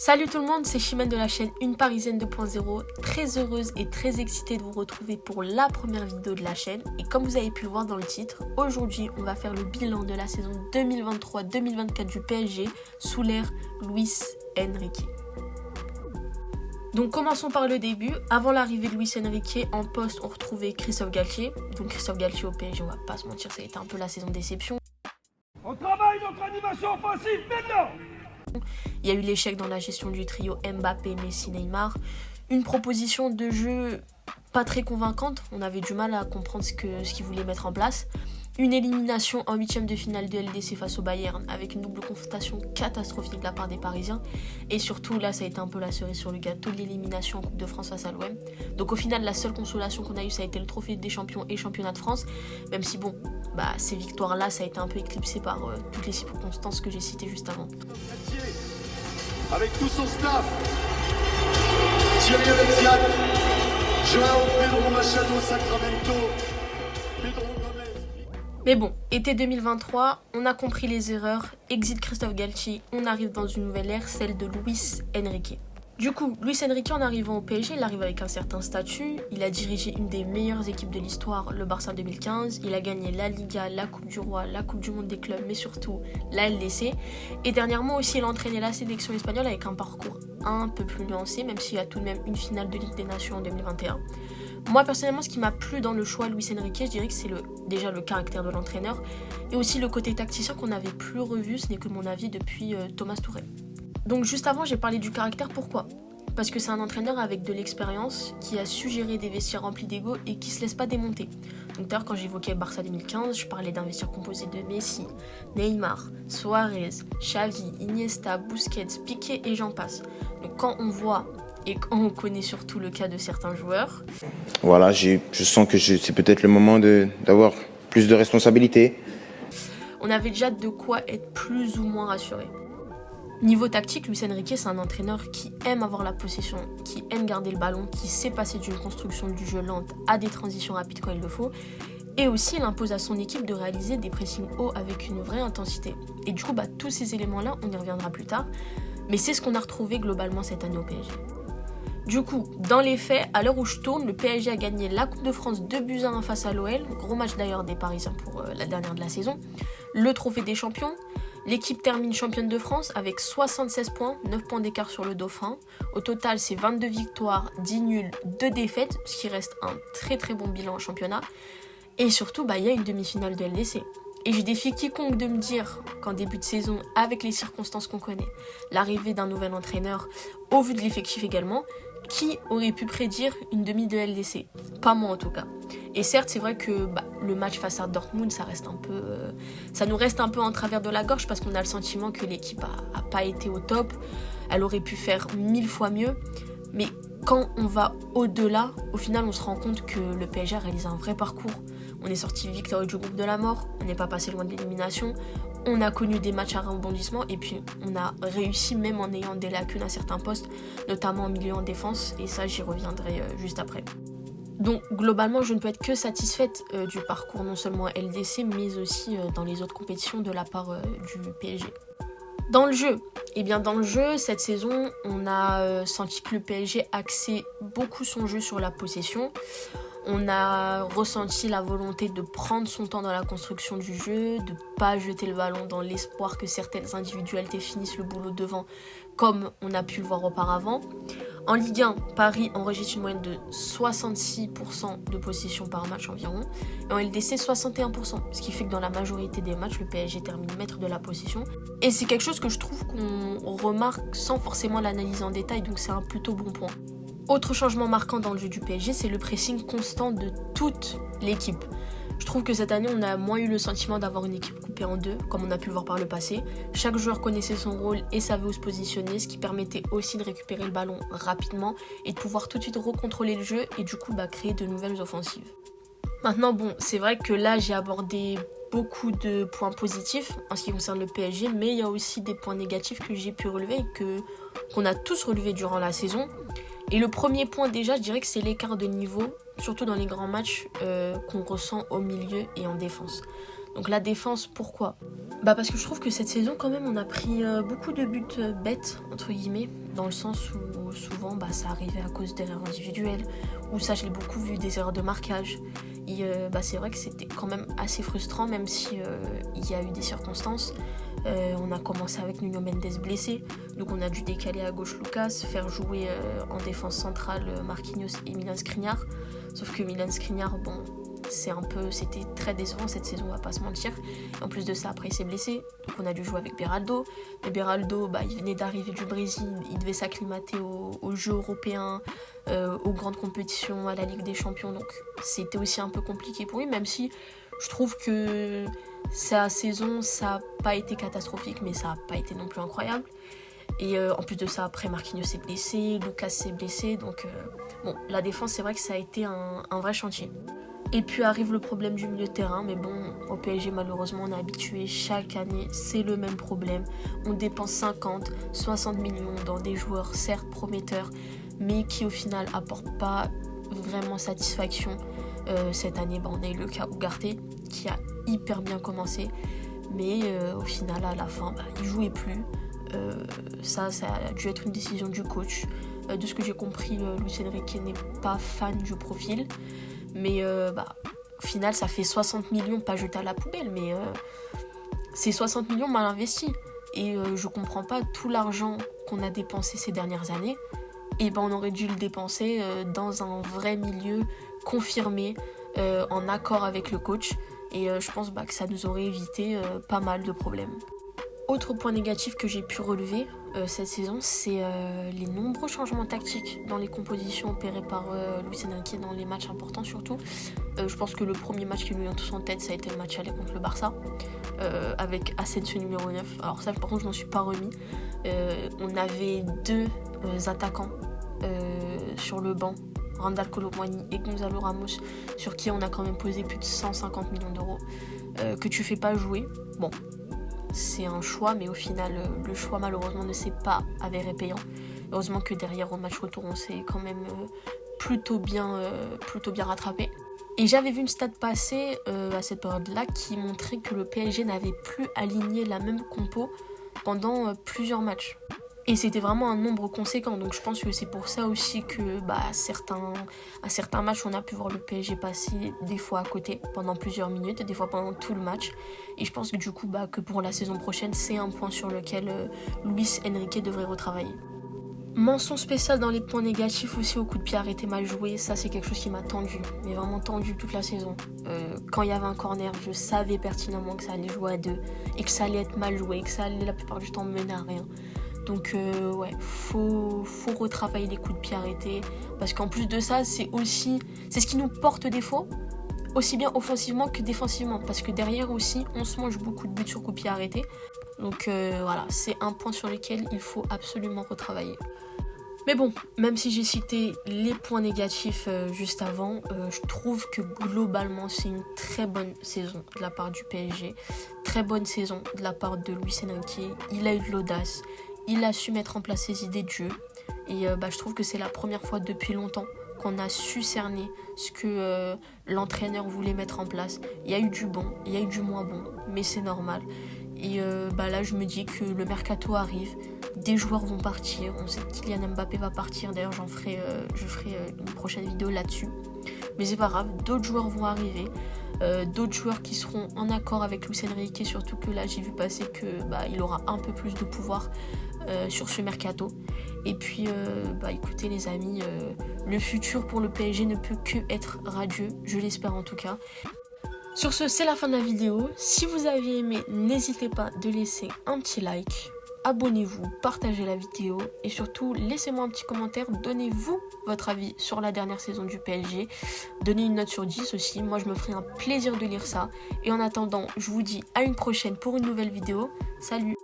Salut tout le monde, c'est Chimène de la chaîne Une Parisienne 2.0, très heureuse et très excitée de vous retrouver pour la première vidéo de la chaîne. Et comme vous avez pu le voir dans le titre, aujourd'hui on va faire le bilan de la saison 2023-2024 du PSG sous l'ère Luis Enrique. Donc commençons par le début. Avant l'arrivée de Luis Enrique, en poste on retrouvait Christophe Galtier. Donc Christophe Galtier au PSG, on va pas se mentir, ça a été un peu la saison de déception. On travaille notre animation offensive maintenant. Il y a eu l'échec dans la gestion du trio Mbappé, Messi, Neymar. Une proposition de jeu pas très convaincante. On avait du mal à comprendre ce qu'ils voulaient mettre en place. Une élimination en 8e de finale de LDC face au Bayern avec une double confrontation catastrophique de la part des Parisiens. Et surtout, là, ça a été un peu la cerise sur le gâteau, l'élimination en Coupe de France face à l'OM. Donc au final, la seule consolation qu'on a eue, ça a été le trophée des champions et championnat de France. Même si bon, ces victoires-là, ça a été un peu éclipsé par toutes les circonstances que j'ai citées juste avant. Avec tout son staff, Thierry Alexiak, Joao Pedro Machado Sacramento, Pedro Gomez. Mais bon, été 2023, on a compris les erreurs, exit Christophe Galtier, on arrive dans une nouvelle ère, celle de Luis Enrique. Du coup, Luis Enrique, en arrivant au PSG, il arrive avec un certain statut. Il a dirigé une des meilleures équipes de l'histoire, le Barça 2015. Il a gagné la Liga, la Coupe du Roi, la Coupe du Monde des clubs, mais surtout la LDC. Et dernièrement aussi, il a entraîné la sélection espagnole avec un parcours un peu plus nuancé, même s'il y a tout de même une finale de Ligue des Nations en 2021. Moi, personnellement, ce qui m'a plu dans le choix de Luis Enrique, je dirais que c'est déjà le caractère de l'entraîneur et aussi le côté tacticien qu'on n'avait plus revu, ce n'est que mon avis, depuis Thomas Tuchel. Donc juste avant, j'ai parlé du caractère, pourquoi ? Parce que c'est un entraîneur avec de l'expérience qui a su gérer des vestiaires remplis d'ego et qui se laisse pas démonter. Donc d'ailleurs, quand j'évoquais Barça 2015, je parlais d'un vestiaire composé de Messi, Neymar, Suarez, Xavi, Iniesta, Busquets, Piqué et j'en passe. Donc quand on voit et quand on connaît surtout le cas de certains joueurs... Voilà, je sens que c'est peut-être le moment d'avoir plus de responsabilités. On avait déjà de quoi être plus ou moins rassuré. Niveau tactique, Luis Enrique, c'est un entraîneur qui aime avoir la possession, qui aime garder le ballon, qui sait passer d'une construction du jeu lente à des transitions rapides quand il le faut. Et aussi, il impose à son équipe de réaliser des pressings hauts avec une vraie intensité. Et du coup, tous ces éléments-là, on y reviendra plus tard. Mais c'est ce qu'on a retrouvé globalement cette année au PSG. Du coup, dans les faits, à l'heure où je tourne, le PSG a gagné la Coupe de France 2-1 face à l'OL. Gros match d'ailleurs des Parisiens pour la dernière de la saison. Le trophée des champions. L'équipe termine championne de France avec 76 points, 9 points d'écart sur le Dauphin. Au total, c'est 22 victoires, 10 nuls, 2 défaites, ce qui reste un très très bon bilan en championnat. Et surtout, il y a une demi-finale de LDC. Et je défie quiconque de me dire qu'en début de saison, avec les circonstances qu'on connaît, l'arrivée d'un nouvel entraîneur, au vu de l'effectif également, qui aurait pu prédire une demi de LDC ? Pas moi en tout cas. Et certes, c'est vrai que le match face à Dortmund, ça nous reste un peu en travers de la gorge parce qu'on a le sentiment que l'équipe a pas été au top. Elle aurait pu faire 1000 fois mieux. Mais quand on va au-delà, au final, on se rend compte que le PSG a réalisé un vrai parcours. On est sorti victorieux du groupe de la mort, on n'est pas passé loin de l'élimination. On a connu des matchs à rebondissement et puis on a réussi même en ayant des lacunes à certains postes, notamment en milieu en défense, et ça j'y reviendrai juste après. Donc globalement je ne peux être que satisfaite du parcours non seulement LDC mais aussi dans les autres compétitions de la part du PSG. Dans le jeu, cette saison, on a senti que le PSG axait beaucoup son jeu sur la possession. On a ressenti la volonté de prendre son temps dans la construction du jeu, de pas jeter le ballon dans l'espoir que certaines individualités finissent le boulot devant, comme on a pu le voir auparavant. En Ligue 1, Paris enregistre une moyenne de 66% de possession par match environ, et en LDC 61%, ce qui fait que dans la majorité des matchs, le PSG termine maître de la possession. Et c'est quelque chose que je trouve qu'on remarque sans forcément l'analyser en détail, donc c'est un plutôt bon point. Autre changement marquant dans le jeu du PSG, c'est le pressing constant de toute l'équipe. Je trouve que cette année, on a moins eu le sentiment d'avoir une équipe coupée en deux, comme on a pu le voir par le passé. Chaque joueur connaissait son rôle et savait où se positionner, ce qui permettait aussi de récupérer le ballon rapidement et de pouvoir tout de suite recontrôler le jeu et du coup créer de nouvelles offensives. Maintenant, c'est vrai que là, j'ai abordé beaucoup de points positifs en ce qui concerne le PSG, mais il y a aussi des points négatifs que j'ai pu relever et qu'on a tous relevés durant la saison. Et le premier point déjà, je dirais que c'est l'écart de niveau, surtout dans les grands matchs qu'on ressent au milieu et en défense. Donc la défense, pourquoi ? Parce que je trouve que cette saison quand même on a pris beaucoup de buts bêtes entre guillemets, dans le sens où souvent ça arrivait à cause d'erreurs individuelles, ou ça je l'ai beaucoup vu, des erreurs de marquage. Et c'est vrai que c'était quand même assez frustrant, même si il y a eu des circonstances. On a commencé avec Nuno Mendes blessé, donc on a dû décaler à gauche Lucas, faire jouer en défense centrale Marquinhos et Milan Skriniar. Sauf que Milan Skriniar, c'était très décevant cette saison, on va pas se mentir. Et en plus de ça, après il s'est blessé, donc on a dû jouer avec Beraldo. Mais Beraldo, il venait d'arriver du Brésil, il devait s'acclimater aux Jeux européens, aux grandes compétitions, à la Ligue des Champions, donc c'était aussi un peu compliqué pour lui, même si je trouve que sa saison, ça n'a pas été catastrophique, mais ça n'a pas été non plus incroyable. Et en plus de ça, après Marquinhos s'est blessé, Lucas s'est blessé, donc la défense, c'est vrai que ça a été un vrai chantier. Et puis arrive le problème du milieu de terrain, mais au PSG malheureusement on est habitué, chaque année c'est le même problème. On dépense 50, 60 millions dans des joueurs certes prometteurs, mais qui au final apportent pas vraiment satisfaction. Cette année on a eu le cas Ugarte qui a hyper bien commencé, mais au final à la fin il jouait plus. Ça a dû être une décision du coach. De ce que j'ai compris, Luis Enrique n'est pas fan du profil. Mais au final, ça fait 60 millions, pas jetés à la poubelle, mais c'est 60 millions mal investis. Et je comprends pas tout l'argent qu'on a dépensé ces dernières années. Et on aurait dû le dépenser dans un vrai milieu confirmé, en accord avec le coach. Et je pense que ça nous aurait évité pas mal de problèmes. Autre point négatif que j'ai pu relever cette saison, c'est les nombreux changements tactiques dans les compositions opérées par Luis Enrique dans les matchs importants surtout. Je pense que le premier match qui nous vient tous en tête, ça a été le match aller contre le Barça, avec Asensio numéro 9. Alors ça par contre je m'en suis pas remis. On avait deux attaquants sur le banc, Randal Kolo Muani et Gonzalo Ramos, sur qui on a quand même posé plus de 150 millions d'euros, que tu fais pas jouer. C'est un choix, mais au final, le choix malheureusement ne s'est pas avéré payant. Heureusement que derrière, au match retour, on s'est quand même plutôt bien rattrapé. Et j'avais vu une stat passer à cette période-là qui montrait que le PSG n'avait plus aligné la même compo pendant plusieurs matchs. Et c'était vraiment un nombre conséquent, donc je pense que c'est pour ça aussi que à certains matchs on a pu voir le PSG passer des fois à côté pendant plusieurs minutes, des fois pendant tout le match. Et je pense que du coup que pour la saison prochaine c'est un point sur lequel Luis Enrique devrait retravailler. Mention spéciale dans les points négatifs aussi au coup de pied arrêté mal joué, ça c'est quelque chose qui m'a tendu, mais vraiment tendu toute la saison. Quand il y avait un corner, je savais pertinemment que ça allait jouer à deux, et que ça allait être mal joué, et que ça allait la plupart du temps mener à rien. Donc faut retravailler les coups de pied arrêtés, parce qu'en plus de ça c'est ce qui nous porte défaut, aussi bien offensivement que défensivement, parce que derrière aussi on se mange beaucoup de buts sur coups de pied arrêtés. Donc c'est un point sur lequel il faut absolument retravailler. Mais même si j'ai cité les points négatifs juste avant, je trouve que globalement c'est une très bonne saison de la part du PSG, très bonne saison de la part de Luis Enrique. Il a eu de l'audace, il a su mettre en place ses idées de jeu, et je trouve que c'est la première fois depuis longtemps qu'on a su cerner ce que l'entraîneur voulait mettre en place. Il y a eu du bon, il y a eu du moins bon, mais c'est normal. Et là je me dis que le mercato arrive, des joueurs vont partir, on sait que Kylian Mbappé va partir, d'ailleurs je ferai une prochaine vidéo là-dessus. Mais c'est pas grave, d'autres joueurs vont arriver, d'autres joueurs qui seront en accord avec Luis Enrique, surtout que là j'ai vu passer que il aura un peu plus de pouvoir sur ce mercato. Et puis écoutez les amis, le futur pour le PSG ne peut que être radieux, je l'espère en tout cas. Sur ce, c'est la fin de la vidéo. Si vous avez aimé, n'hésitez pas de laisser un petit like, abonnez-vous, partagez la vidéo et surtout laissez-moi un petit commentaire, donnez-vous votre avis sur la dernière saison du PSG, donnez une note sur 10 aussi, moi je me ferai un plaisir de lire ça. Et en attendant, je vous dis à une prochaine pour une nouvelle vidéo, salut.